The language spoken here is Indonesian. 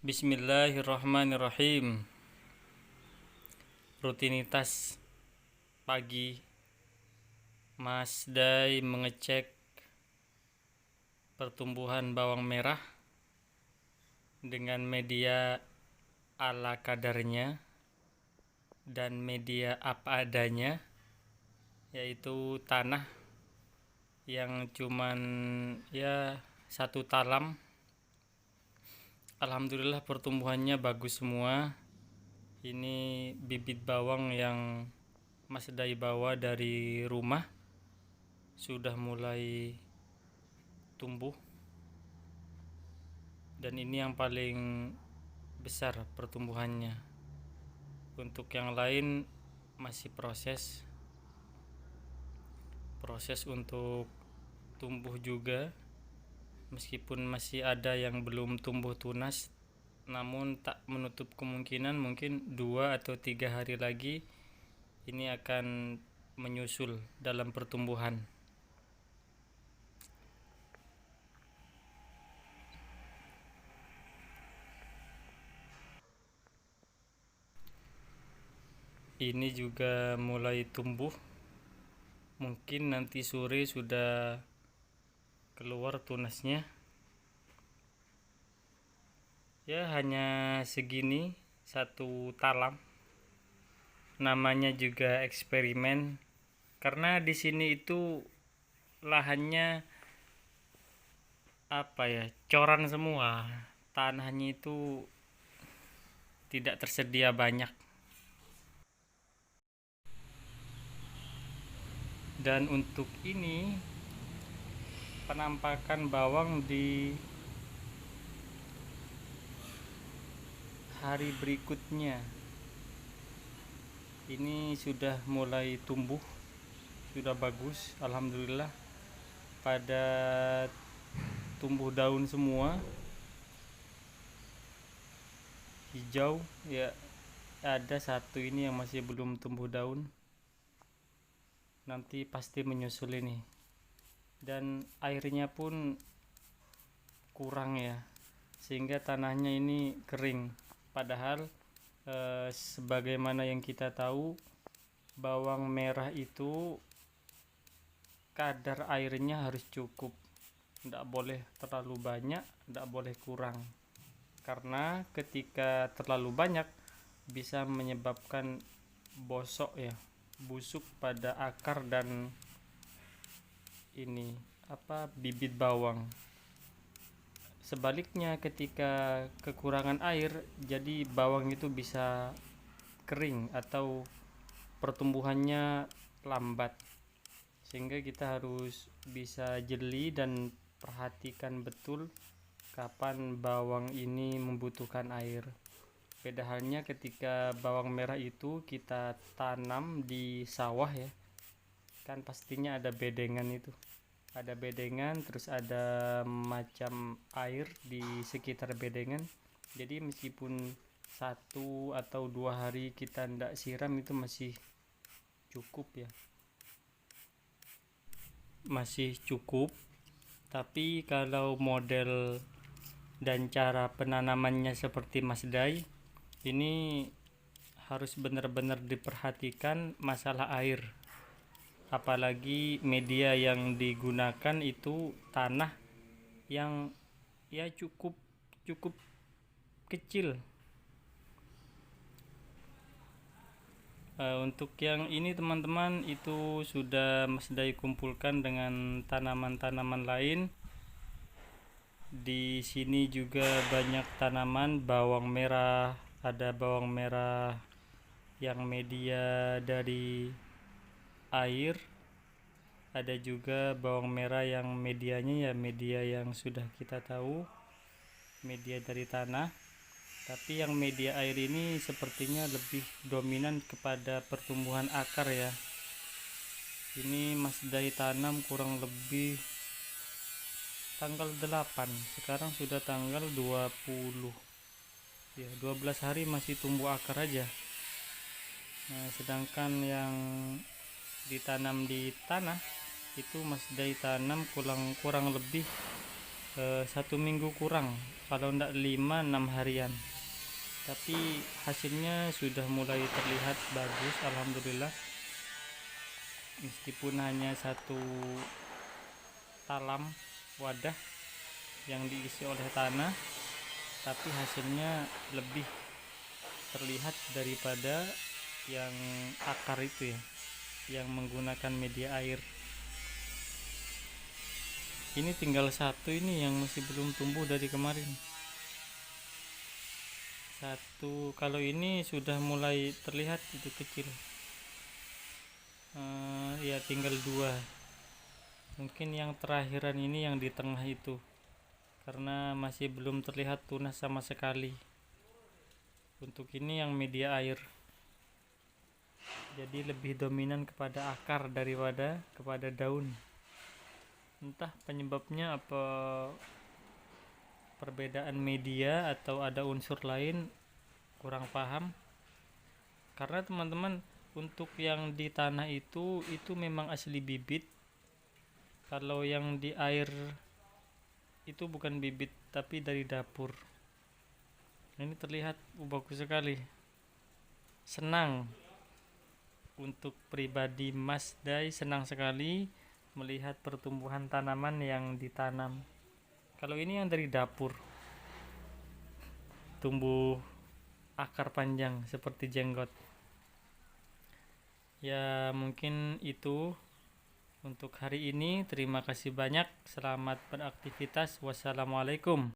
Bismillahirrahmanirrahim. Rutinitas pagi, Mas Day mengecek pertumbuhan bawang merah dengan media ala kadarnya dan media apa adanya, yaitu tanah yang cuman satu talam. Alhamdulillah pertumbuhannya bagus semua. Ini bibit bawang yang Mas Day bawa dari rumah sudah mulai tumbuh, dan ini yang paling besar pertumbuhannya. Untuk yang lain masih proses untuk tumbuh juga, meskipun masih ada yang belum tumbuh tunas, namun tak menutup kemungkinan mungkin 2 atau 3 hari lagi ini akan menyusul dalam pertumbuhan. Ini juga mulai tumbuh, mungkin nanti sore sudah keluar tunasnya. Ya, hanya segini, satu talam. Namanya juga eksperimen, karena di sini itu lahannya coran semua. Tanahnya itu tidak tersedia banyak. Dan untuk ini penampakan bawang di hari berikutnya, ini sudah mulai tumbuh, sudah bagus, alhamdulillah. Pada tumbuh daun semua, hijau ya. Ada satu ini yang masih belum tumbuh daun, nanti pasti menyusul ini. Dan airnya pun kurang ya, sehingga tanahnya ini kering. Padahal sebagaimana yang kita tahu, bawang merah itu kadar airnya harus cukup, tidak boleh terlalu banyak, tidak boleh kurang, karena ketika terlalu banyak bisa menyebabkan busuk pada akar dan bibit bawang. Sebaliknya, ketika kekurangan air, jadi bawang itu bisa kering atau pertumbuhannya lambat, sehingga kita harus bisa jeli dan perhatikan betul kapan bawang ini membutuhkan air. Beda halnya ketika bawang merah itu kita tanam di sawah ya, kan pastinya ada bedengan terus ada macam air di sekitar bedengan. Jadi meskipun 1 atau 2 hari kita tidak siram, itu masih cukup ya, masih cukup. Tapi kalau model dan cara penanamannya seperti Mas Day, ini harus benar-benar diperhatikan masalah air. Apalagi media yang digunakan itu tanah yang cukup kecil. Untuk yang ini teman-teman, itu sudah Mas Day kumpulkan dengan tanaman-tanaman lain. Di sini juga banyak tanaman bawang merah, ada bawang merah yang media dari air, ada juga bawang merah yang medianya media yang sudah kita tahu, media dari tanah. Tapi yang media air ini sepertinya lebih dominan kepada pertumbuhan akar ya. Ini Mas Day tanam kurang lebih tanggal 8, sekarang sudah tanggal 20 ya, 12 hari masih tumbuh akar aja. Nah, sedangkan yang ditanam di tanah itu Mas Day tanam kurang lebih 1 minggu kurang, kalau tidak 5-6 harian, tapi hasilnya sudah mulai terlihat bagus, alhamdulillah. Meskipun hanya satu talam wadah yang diisi oleh tanah, tapi hasilnya lebih terlihat daripada yang akar itu ya, yang menggunakan media air. Ini tinggal satu ini yang masih belum tumbuh dari kemarin. Satu, kalau ini sudah mulai terlihat itu kecil. Ya tinggal 2. Mungkin yang terakhiran ini yang di tengah itu, karena masih belum terlihat tunas sama sekali. Untuk ini yang media air, jadi lebih dominan kepada akar daripada kepada daun. Entah penyebabnya apa, perbedaan media atau ada unsur lain, kurang paham. Karena teman-teman, untuk yang di tanah itu memang asli bibit. Kalau yang di air itu bukan bibit tapi dari dapur. Ini terlihat bagus sekali. Senang, untuk pribadi Mas Day senang sekali melihat pertumbuhan tanaman yang ditanam. Kalau ini yang dari dapur, tumbuh akar panjang seperti jenggot. Ya mungkin itu untuk hari ini. Terima kasih banyak. Selamat beraktivitas. Wassalamualaikum.